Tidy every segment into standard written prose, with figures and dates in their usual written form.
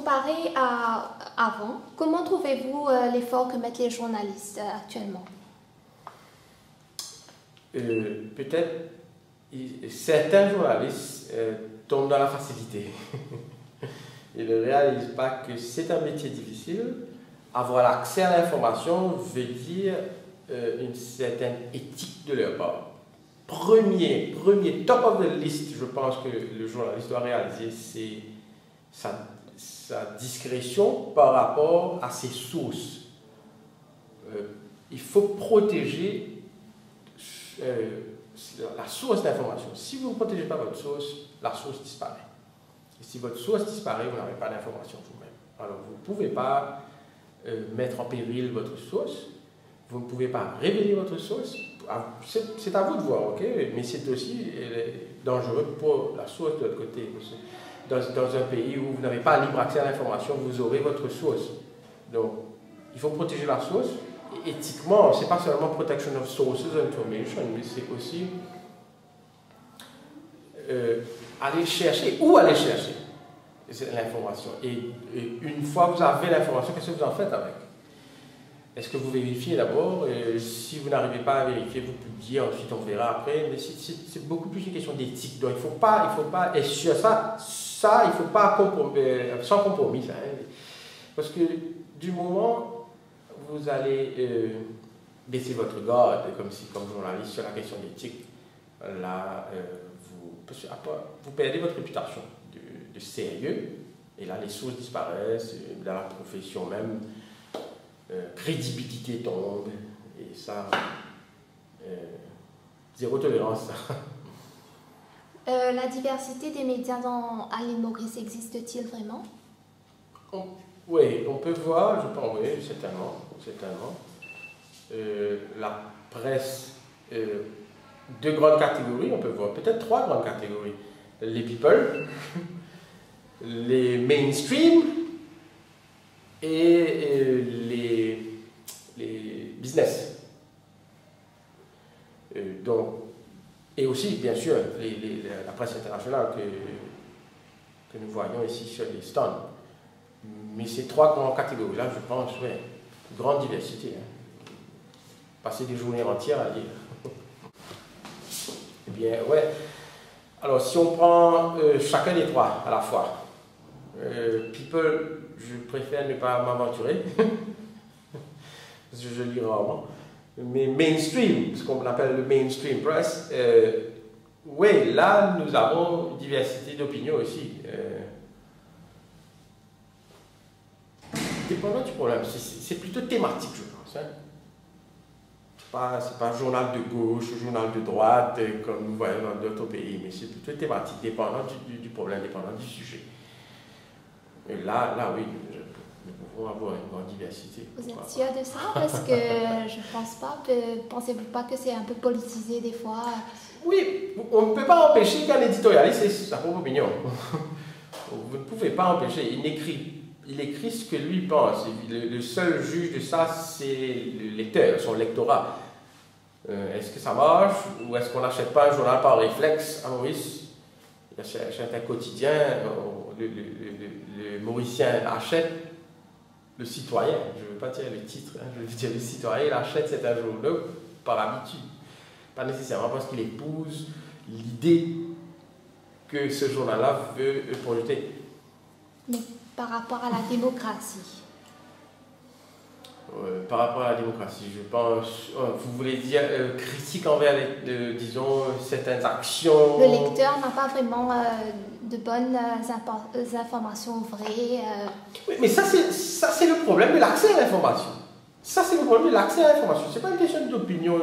comparé à avant, comment trouvez-vous l'effort que mettent les journalistes actuellement? Peut-être certains journalistes tombent dans la facilité et ne réalisent pas que c'est un métier difficile. Avoir l'accès à l'information veut dire une certaine éthique de leur part. Premier, top of the list, je pense que le journaliste doit réaliser, c'est sa discrétion par rapport à ses sources. Il faut protéger la source d'information. Si vous ne protégez pas votre source, la source disparaît. Et si votre source disparaît, vous n'avez pas d'information vous-même. Alors vous ne pouvez pas mettre en péril votre source, vous ne pouvez pas révéler votre source. C'est à vous de voir, ok? Mais c'est aussi dangereux pour la source de l'autre côté. Dans un pays où vous n'avez pas libre accès à l'information, vous aurez votre source. Donc, il faut protéger la source. Et éthiquement, ce n'est pas seulement protection of sources information, mais c'est aussi aller chercher l'information. Et une fois que vous avez l'information, qu'est-ce que vous en faites avec? Est-ce que vous vérifiez d'abord? Si vous n'arrivez pas à vérifier, vous publiez, ensuite on verra après. Mais c'est beaucoup plus une question d'éthique. Donc il ne faut pas, et sur ça, il ne faut pas sans compromis. Ça, hein. Parce que du moment où vous allez baisser votre garde, comme journaliste, sur la question d'éthique, là, vous perdez votre réputation de sérieux. Et là, les sources disparaissent, dans la profession même. Crédibilité tombe, et ça, zéro tolérance. La diversité des médias à l'île Maurice existe-t-il vraiment? Oui, on peut voir, je pense, oui, certainement. La presse, deux grandes catégories, on peut voir, peut-être trois grandes catégories. Les people, les mainstream, et les business. Et aussi, bien sûr, la presse internationale que nous voyons ici sur les stands. Mais ces trois grandes catégories-là, je pense, ouais, grande diversité. Hein. Passer des journées entières à lire. Eh bien, ouais. Alors, si on prend chacun des trois à la fois, people, je préfère ne pas m'aventurer, parce que je lis rarement. Mais mainstream, ce qu'on appelle le mainstream press, oui, là, nous avons une diversité d'opinions aussi. Dépendant du problème, c'est plutôt thématique, je pense. Hein. C'est pas journal de gauche, journal de droite, comme nous voyons dans d'autres pays, mais c'est plutôt thématique, dépendant du problème, dépendant du sujet. Et là, oui, nous pouvons avoir une grande diversité. Vous êtes sûr de ça? Parce que je ne pense pas. Pensez-vous pas que c'est un peu politisé des fois? Oui, on ne peut pas empêcher qu'un éditorialiste ait sa propre opinion. Vous ne pouvez pas empêcher. Il écrit ce que lui pense. Le seul juge de ça, c'est le lecteur, son lectorat. Est-ce que ça marche ou est-ce qu'on n'achète pas un journal par réflexe à Maurice? Il achète un quotidien. Le Mauricien achète le citoyen, je ne veux pas dire le titre, hein, je veux dire le citoyen, il achète cet journal par habitude, pas nécessairement parce qu'il épouse l'idée que ce journal-là veut projeter. Mais par rapport à la démocratie? Par rapport à la démocratie, je pense, vous voulez dire critique envers, disons, certaines actions. Le lecteur n'a pas vraiment de bonnes informations vraies. Oui, mais ça c'est le problème de l'accès à l'information. Ça c'est le problème de l'accès à l'information. Ce n'est pas une question d'opinion,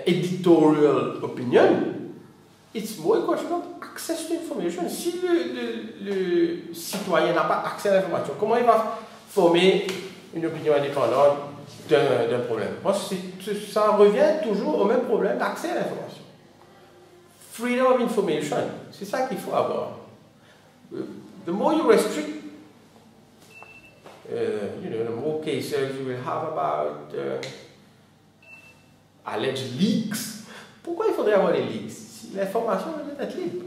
editorial opinion. It's more a question of access to information. Si le citoyen n'a pas accès à l'information, comment il va former une opinion indépendante d'un problème? Moi, ça revient toujours au même problème d'accès à l'information. Freedom of information, c'est ça qu'il faut avoir. The more you restrict, the more cases you will have about alleged leaks. Pourquoi il faudrait avoir des leaks? Si l'information doit être libre,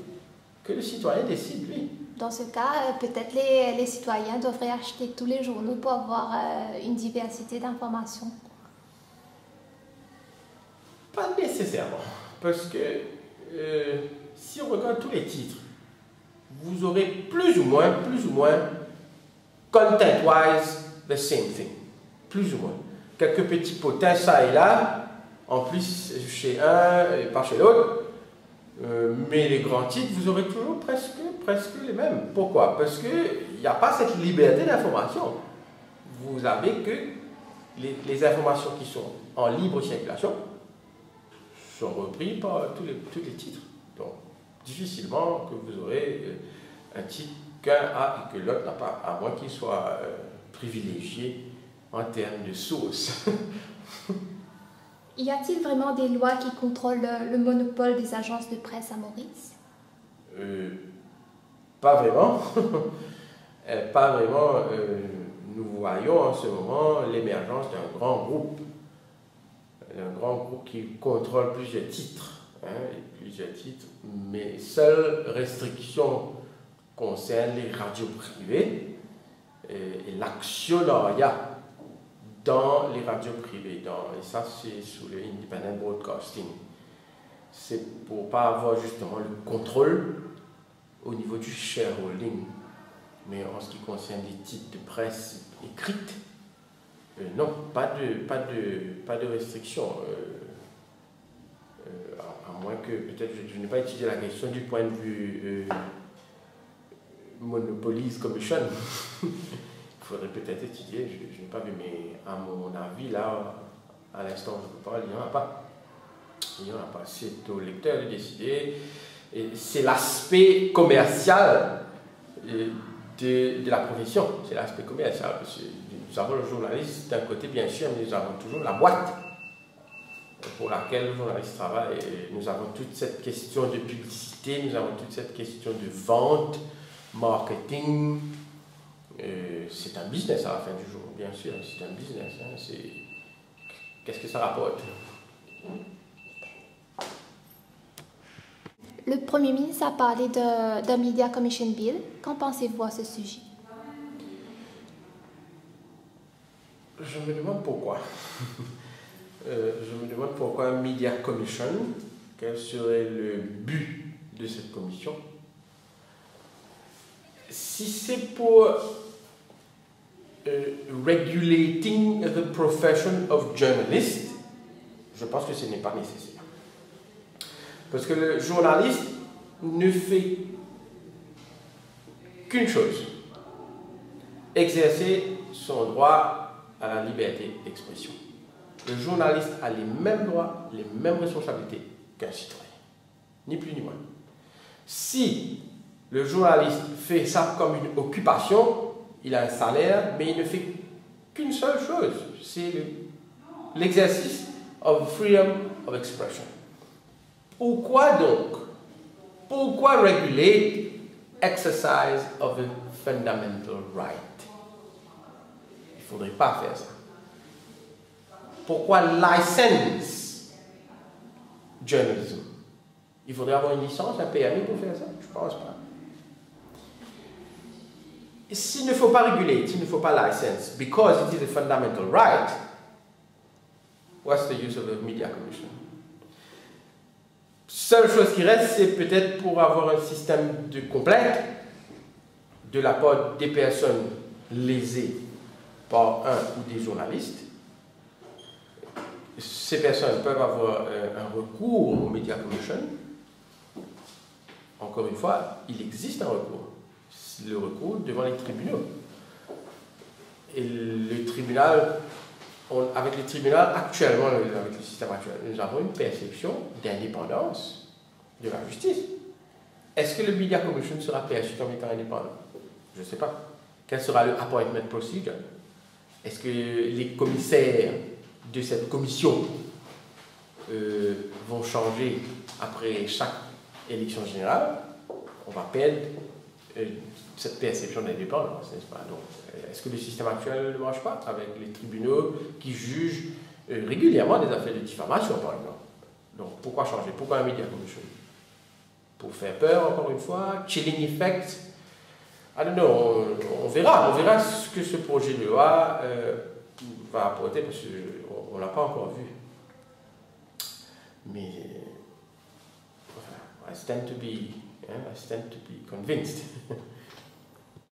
que le citoyen décide, lui. Dans ce cas, peut-être les citoyens devraient acheter tous les journaux pour avoir une diversité d'informations. Pas nécessairement, parce que si on regarde tous les titres, vous aurez plus ou moins, content-wise, the same thing. Plus ou moins. Quelques petits potins, ça et là, en plus chez un et pas chez l'autre. Mais les grands titres, vous aurez toujours presque les mêmes. Pourquoi? Parce qu'il n'y a pas cette liberté d'information. Vous avez que les informations qui sont en libre circulation sont reprises par tous les titres. Donc, difficilement que vous aurez un titre qu'un a et que l'autre n'a pas, à moins qu'il soit privilégié en termes de source. Y a-t-il vraiment des lois qui contrôlent le monopole des agences de presse à Maurice? Pas vraiment. Pas vraiment. Nous voyons en ce moment l'émergence d'un grand groupe. Un grand groupe qui contrôle plusieurs titres. Mais seule restriction concerne les radios privées et l'actionnariat dans les radios privées. Et ça, c'est sous le Independent Broadcasting. C'est pour ne pas avoir justement le contrôle au niveau du shareholding. Mais en ce qui concerne les titres de presse écrites, non, pas de restriction. À moins que, peut-être, je n'ai pas étudié la question du point de vue Monopolies Commission. Il faudrait peut-être étudier, je n'ai pas vu, mais à mon avis, là, à l'instant, je ne peux pas, il n'y en a pas. Il n'y en a pas. C'est au lecteur de décider. C'est l'aspect commercial de la profession. C'est l'aspect commercial. Parce que nous avons le journaliste d'un côté, bien sûr, mais nous avons toujours la boîte pour laquelle le journaliste travaille. Et nous avons toute cette question de publicité, nous avons toute cette question de vente, marketing. C'est un business à la fin du jour, bien sûr, c'est un business. Hein, qu'est-ce que ça rapporte? Le Premier ministre a parlé d'un Media Commission Bill. Qu'en pensez-vous à ce sujet? Je me demande pourquoi. Je me demande pourquoi un Media Commission, quel serait le but de cette commission? Si c'est pour regulating the profession of journalist, je pense que ce n'est pas nécessaire. Parce que le journaliste ne fait qu'une chose, exercer son droit à la liberté d'expression. Le journaliste a les mêmes droits, les mêmes responsabilités qu'un citoyen, ni plus ni moins. Si le journaliste fait ça comme une occupation, il a un salaire, mais il ne fait qu'une seule chose, c'est l'exercice of freedom of expression. Pourquoi donc? Pourquoi réguler exercise of a fundamental right? Il ne faudrait pas faire ça. Pourquoi license journalism? Il faudrait avoir une licence, un permis pour faire ça? Je ne pense pas. S'il ne faut pas réguler, s'il ne faut pas license, because it is a fundamental right, what's the use of a media commission? Seule chose qui reste, c'est peut-être pour avoir un système de complète de la part des personnes lésées par un ou des journalistes. Ces personnes peuvent avoir un recours au Media Commission. Encore une fois, il existe un recours. Le recours devant les tribunaux. Et le tribunal, avec le tribunal actuellement, avec le système actuel, nous avons une perception d'indépendance de la justice. Est-ce que le Media Commission sera perçu comme étant indépendant? Je ne sais pas. Quel sera le appointment procedure? Est-ce que les commissaires de cette commission vont changer après chaque élection générale? On va perdre cette perception d'indépendance, n'est-ce pas? Donc, est-ce que le système actuel ne marche pas avec les tribunaux qui jugent régulièrement des affaires de diffamation, par exemple? Donc, pourquoi changer? Pourquoi un Media Commission? Pour faire peur, encore une fois, chilling effect, Ah non, non, on verra ce que ce projet de loi va apporter parce qu'on ne l'a pas encore vu. Mais voilà, I stand to be convinced.